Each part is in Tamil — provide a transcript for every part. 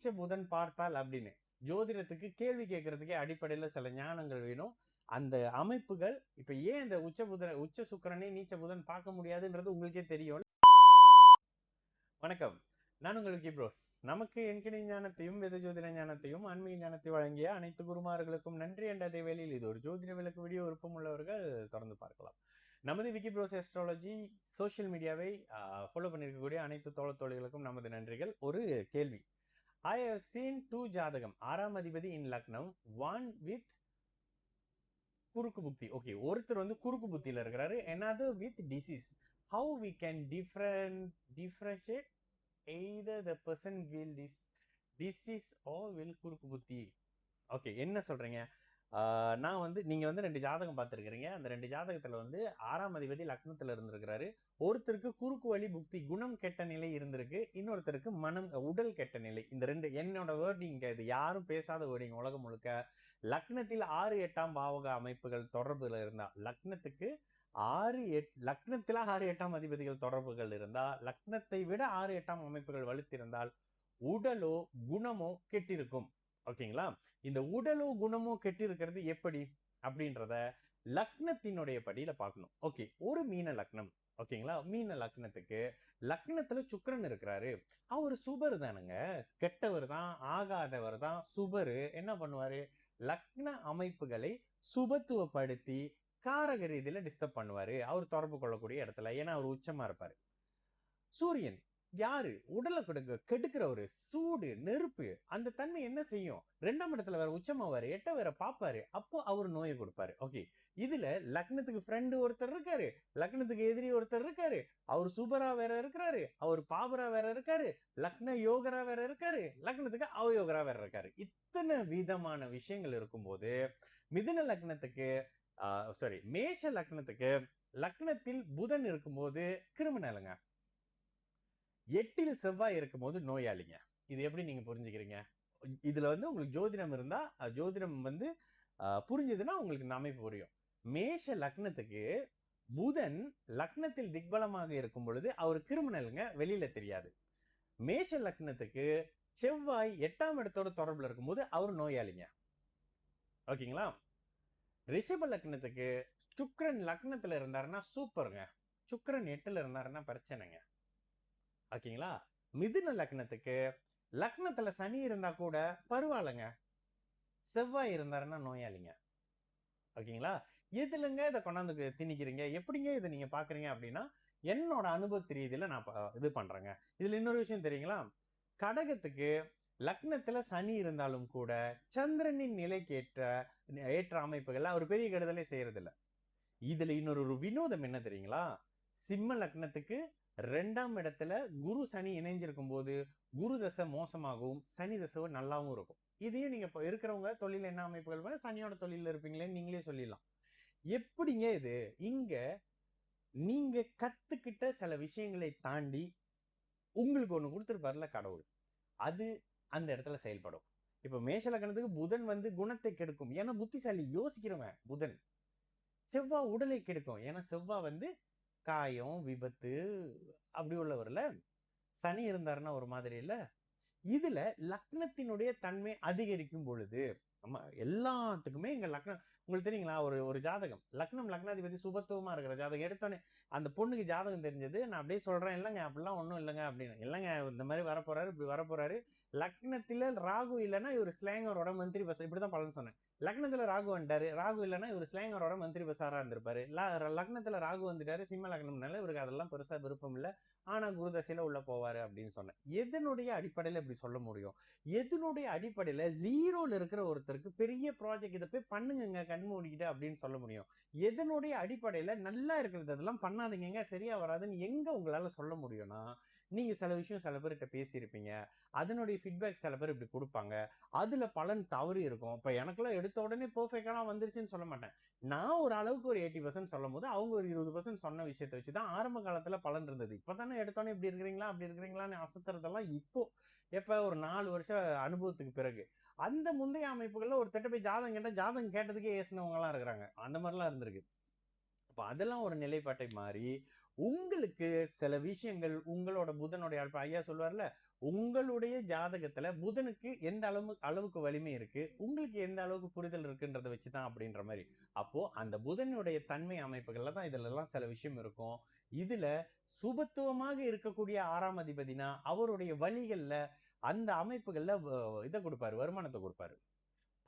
நீச்ச புதன் பார்த்தால் அப்படின்னு. ஜோதிடத்துக்கு கேள்வி கேட்கறதுக்கே அடிப்படையில சில ஞானங்கள் வேணும். அந்த அமைப்புகள் இப்ப ஏன் இந்த உச்ச சுக்கிரனை நீச்ச புதன் பார்க்க முடியாதுன்றது உங்களுக்கே தெரியும். வணக்கம். நான் உங்கள் விக்கி ப்ரோஸ். நமக்கு எண்கணித ஞானத்தையும், வேத ஜோதிட ஞானத்தையும், ஆன்மீக ஞானத்தை வழங்கிய அனைத்து குருமார்களுக்கும் நன்றி என்ற அதே வேளையில் இது ஒரு ஜோதிட விளக்கு வீடியோ விருப்பம் உள்ளவர்கள் தொடர்ந்து பார்க்கலாம். நமது விக்கி ப்ரோஸ் அஸ்ட்ராலஜி சோஷியல் மீடியாவை ஃபாலோ பண்ணியிருக்கக்கூடிய அனைத்து தோழர்களுக்கும் நமது நன்றிகள். ஒரு கேள்வி. I have seen 2 ஜாதகம். 6ஆம் அதிபதி in லக்னம், one with குறுக்கு புத்தி. ஓகே, ஒருத்தர் வந்து குறுக்கு புத்தியில இருக்கிறாரு, another with disease. How we can differentiate either the person will disease or will குறுக்கு புத்தி? ஓகே, என்ன சொல்றீங்க? நான் வந்து நீங்க வந்து 2 ஜாதகம் பார்த்துருக்கிறீங்க. அந்த 2 ஜாதகத்துல வந்து 6ஆம் அதிபதி லக்னத்துல இருந்திருக்கிறாரு. ஒருத்தருக்கு குறுக்கு வழி புக்தி குணம் கெட்ட நிலை இருந்திருக்கு, இன்னொருத்தருக்கு உடல் கெட்ட நிலை. இந்த 2 என்னோட வேர்டிங், இது யாரும் பேசாத வேர்டிங் உலகம் முழுக்க. லக்னத்தில் 6, 8ஆம் பாவக அமைப்புகள் தொடர்புல இருந்தா, லக்னத்துக்கு 6, 8ஆம் அதிபதிகள் தொடர்புகள் இருந்தா, லக்னத்தை விட 6, 8ஆம் அமைப்புகள் வலுத்திருந்தால் உடலோ குணமோ கெட்டிருக்கும். ஓகேங்களா? இந்த உடலோ குணமோ கெட்டு இருக்கிறது எப்படி அப்படின்றத லக்னத்தினுடைய படியில பார்க்கணும். ஓகே, ஒரு மீன லக்னம். ஓகேங்களா? மீன லக்னத்துக்கு லக்னத்துல சுக்கிரன் இருக்கிறாரு. அவர் சுபர் தானுங்க, கெட்டவர் தான், ஆகாதவர் தான். சுபரு என்ன பண்ணுவாரு? லக்ன அமைப்புகளை சுபத்துவப்படுத்தி காரக ரீதியில டிஸ்டர்ப் பண்ணுவாரு. அவர் தொடர்பு கொள்ளக்கூடிய இடத்துல, ஏன்னா அவர் உச்சமா இருப்பாரு. சூரியன் யாரு? உடலை கெடுக்கிறவரு, சூடு, நெருப்பு. அந்த தன்மை என்ன செய்யும்? 2ஆம் இடத்துல வேற உச்சமாவாரு, 8 வேற பாப்பாரு. அப்போ அவர் நோயை கொடுப்பாரு. ஓகே, இதுல லக்னத்துக்கு ஃப்ரெண்டு ஒருத்தர் இருக்காரு, லக்னத்துக்கு எதிரி ஒருத்தர் இருக்காரு, அவர் சூப்பரா வேற இருக்கிறாரு, அவர் பாபரா வேற இருக்காரு, லக்ன யோகரா வேற இருக்காரு, லக்னத்துக்கு அவயோகரா வேற இருக்காரு. இத்தனை விதமான விஷயங்கள் இருக்கும்போது மிதுன லக்னத்துக்கு மேஷ லக்னத்துக்கு லக்னத்தில் புதன் இருக்கும்போது கிரிமினலுங்க, 8ல் செவ்வாய் இருக்கும்போது நோயாளிங்க. இது எப்படி நீங்க புரிஞ்சுக்கிறீங்க? இதுல வந்து உங்களுக்கு ஜோதிடம் இருந்தா, ஜோதிடம் வந்து புரிஞ்சதுன்னா உங்களுக்கு இந்த அமைப்பு புரியும். மேஷ லக்னத்துக்கு புதன் லக்னத்தில் திக்பலமாக இருக்கும் பொழுது அவர் கிரிமினலுங்க, வெளியில தெரியாது. மேஷ லக்னத்துக்கு செவ்வாய் 8ஆம் இடத்தோட தொடர்புல இருக்கும்போது அவர் நோயாளிங்க. ஓகேங்களா? ரிஷப லக்னத்துக்கு சுக்கிரன் லக்னத்துல இருந்தாருன்னா சூப்பருங்க, சுக்கிரன் 8ல இருந்தாருன்னா பிரச்சனைங்க. ஓகேங்களா? மிதுன லக்னத்துக்கு லக்னத்துல சனி இருந்தா கூட பரவாயில்லைங்க, செவ்வாய் இருந்தாருன்னா நோயாளிங்க. ஓகேங்களா? எதுலங்க இதை கொண்டாந்து திணிக்கிறீங்க? எப்படிங்க இதை நீங்க பாக்குறீங்க அப்படின்னா, என்னோட அனுபவ ரீதியில நான் இது பண்றேங்க. இதுல இன்னொரு விஷயம் தெரியுங்களா? கடகத்துக்கு லக்னத்துல சனி இருந்தாலும் கூட சந்திரனின் நிலைக்கு ஏற்ற அமைப்புகள் அவர் பெரிய கெடுதலே செய்யறது இல்லை. இதுல இன்னொரு வினோதம் என்ன தெரியுங்களா? சிம்ம லக்னத்துக்கு 2ஆம் இடத்துல குரு சனி இணைஞ்சிருக்கும் போது குரு தசை மோசமாகவும் சனி தசை நல்லாவும் இருக்கும். இதையும் நீங்க இப்போ இருக்கிறவங்க தொழில் என்ன அமைப்புகள் சனியோட தொழில இருப்பீங்களேன்னு நீங்களே சொல்லிடலாம். எப்படிங்க இது? இங்க நீங்க கத்துக்கிட்ட சில விஷயங்களை தாண்டி உங்களுக்கு ஒண்ணு கொடுத்துருப்பாருல கடவுள், அது அந்த இடத்துல செயல்படும். இப்ப மேஷ லக்னத்துக்கு புதன் வந்து குணத்தை கெடுக்கும், ஏன்னா புத்திசாலி யோசிக்கிறவன் புதன். செவ்வாய் உடலை கெடுக்கும், ஏன்னா செவ்வாய் வந்து காயம், விபத்து அப்படி உள்ளவர்ல. சனி இருந்தாருன்னா ஒரு மாதிரி இல்ல. இதுல லக்னத்தினுடைய தன்மை அதிகரிக்கும் பொழுது நம்ம எல்லாத்துக்குமே இங்க லக்னம் உங்களுக்கு தெரியுங்களா? ஒரு ஜாதகம் லக்னாதிபதி சுபத்துவமா இருக்கிற ஜாதகம் எடுத்தோன்னே அந்த பொண்ணுக்கு ஜாதகம் தெரிஞ்சது. நான் அப்படியே சொல்றேன், இல்லைங்க அப்படிலாம் ஒன்றும் இல்லைங்க அப்படின்னு. இல்லைங்க, இந்த மாதிரி வரப்போறாரு, இப்படி வரப்போறாரு. லக்னத்துல ராகு இல்லைன்னா இவர் ஸ்லேங்கரோட மந்திரி பஸ், இப்படிதான் பலன் சொன்னேன். லக்னத்துல ராகு வந்துட்டாரு, ராகு இல்லைன்னா இவர் ஸ்லேங்கரோட மந்திரி பசாரா இருந்திருப்பாரு. லக்னத்துல ராகு வந்துட்டாரு, சிம்ம லக்னம்னால இவருக்கு அதெல்லாம் பெருசா விருப்பம் இல்லை, ஆனா குருதசையில உள்ள போவாரு அப்படின்னு சொன்னேன். எதனுடைய அடிப்படையில இப்படி சொல்ல முடியும்? எதனுடைய அடிப்படையில 0ல இருக்கிற ஒருத்தருக்கு பெரிய ப்ராஜெக்ட் இதை போய் பண்ணுங்க கண் மூடிக்கிட்டு அப்படின்னு சொல்ல முடியும்? எதனுடைய அடிப்படையில நல்லா இருக்கிறது அதெல்லாம் பண்ணாதீங்க சரியா வராதுன்னு எங்க உங்களால சொல்ல முடியும்னா, நீங்க சில விஷயம் சில பேர்கிட்ட பேசியிருப்பீங்க, அதனுடைய ஃபீட்பேக் சில பேர் இப்படி கொடுப்பாங்க, அதுல பலன் தவறி இருக்கும். இப்ப எனக்கெல்லாம் எடுத்த உடனே பெர்ஃபெக்டா வந்துருச்சுன்னு சொல்ல மாட்டேன். நான் ஒரு அளவுக்கு ஒரு 80% சொல்லும் போது அவங்க ஒரு 20% சொன்ன விஷயத்தை வச்சுதான் ஆரம்ப காலத்துல பலன் இருந்தது. இப்பதானே எடுத்தோடனே இப்படி இருக்கிறீங்களா அப்படி இருக்கிறீங்களான்னு அசத்துறதெல்லாம் இப்போ எப்ப ஒரு 4 வருஷம் அனுபவத்துக்கு பிறகு. அந்த முந்தைய அமைப்புகள்ல ஒரு போய் ஜாதகம் கேட்டா ஜாதகம் கேட்டதுக்கே ஏசினவங்க எல்லாம் இருக்கிறாங்க, அந்த மாதிரிலாம் இருந்திருக்கு. அப்ப அதெல்லாம் ஒரு நிலைப்பாட்டை மாறி உங்களுக்கு சில விஷயங்கள் உங்களோட புதனுடைய ஐயா சொல்லுவார்ல, உங்களுடைய ஜாதகத்துல புதனுக்கு எந்த அளவுக்கு வலிமை இருக்கு, உங்களுக்கு எந்த அளவுக்கு புரிதல் இருக்குன்றத வச்சுதான் அப்படின்ற மாதிரி. அப்போ அந்த புதனுடைய தன்மை அமைப்புகள்ல தான் இதுல எல்லாம் சில விஷயம் இருக்கும். இதுல சுபத்துவமாக இருக்கக்கூடிய 6ஆம் அதிபதினா அவருடைய வழிகள்ல அந்த அமைப்புகள்ல இதை கொடுப்பாரு, வருமானத்தை கொடுப்பாரு.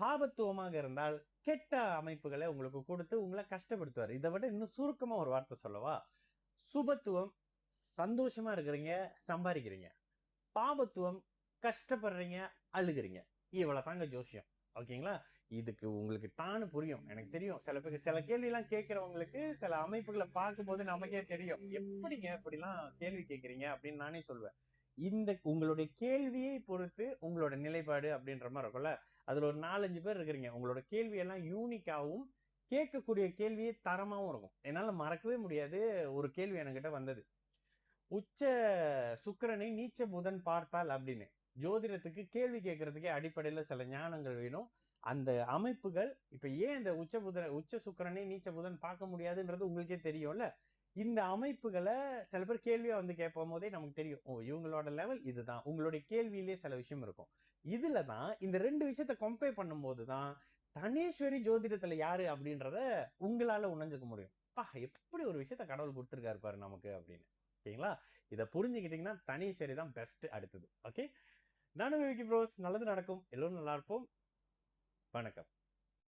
பாபத்துவமாக இருந்தால் கெட்ட அமைப்புகளை உங்களுக்கு கொடுத்து உங்களை கஷ்டப்படுத்துவார். இதை விட இன்னும் சுருக்கமா ஒரு வார்த்தை சொல்லவா? சுபத்துவம் சந்தோஷமா இருக்கிறீங்க, சம்பாதிக்கிறீங்க. பாபத்துவம் கஷ்டப்படுறீங்க, அழுகுறீங்க. இவ்வளவு தாங்க ஜோசியம். ஓகேங்களா? இதுக்கு உங்களுக்கு தானு புரியும். எனக்கு தெரியும். சில பேருக்கு சில கேள்வி எல்லாம் கேட்கிறவங்களுக்கு சில அமைப்புகளை பார்க்கும்போது நமக்கே தெரியும். எப்படிங்க இப்படிலாம் கேள்வி கேட்கறீங்க அப்படின்னு நானே சொல்வேன். இந்த உங்களுடைய கேள்வியை பொறுத்து உங்களோட நிலைப்பாடு அப்படின்ற மாதிரி இருக்கும்ல. அதுல ஒரு 4-5 பேர் இருக்கிறீங்க. உங்களோட கேள்வி எல்லாம் யூனிக்காவும், கேட்கக்கூடிய கேள்வியே தரமாவும் இருக்கும். என்னால மறக்கவே முடியாது. ஒரு கேள்வி என்கிட்ட வந்தது. உச்ச சுக்கிரனை நீச்ச புதன் பார்த்தால் அப்படின்னு. ஜோதிடத்துக்கு கேள்வி கேட்கறதுக்கே அடிப்படையில சில ஞானங்கள் வேணும். அந்த அமைப்புகள் இப்ப ஏன் இந்த உச்ச சுக்கிரனை நீச்ச புதன் பார்க்க முடியாதுன்றது உங்களுக்கே தெரியும்ல. இந்த அமைப்புகளை சில பேர் கேள்வியா வந்து கேட்கும் போதே நமக்கு தெரியும். ஓ, இவங்களோட லெவல் இதுதான். உங்களுடைய கேள்வியிலே சில விஷயம் இருக்கும். இதுலதான் இந்த 2 விஷயத்தை கம்பேர் பண்ணும்போது தான் தனேஸ்வரி ஜோதிடத்துல யாரு அப்படின்றத உங்களால உணர்ந்துக்க முடியும். எப்படி ஒரு விஷயத்த கடவுள் கொடுத்திருக்காரு பாரு நமக்கு அப்படின்னு. ஓகேங்களா? இதை புரிஞ்சுக்கிட்டீங்கன்னா தனீஸ்வரி தான் பெஸ்ட் அடுத்தது. ஓகே, நானும் விக்கி ப்ரோஸ். நல்லது நடக்கும். எல்லோரும் நல்லா இருப்போம். வணக்கம்.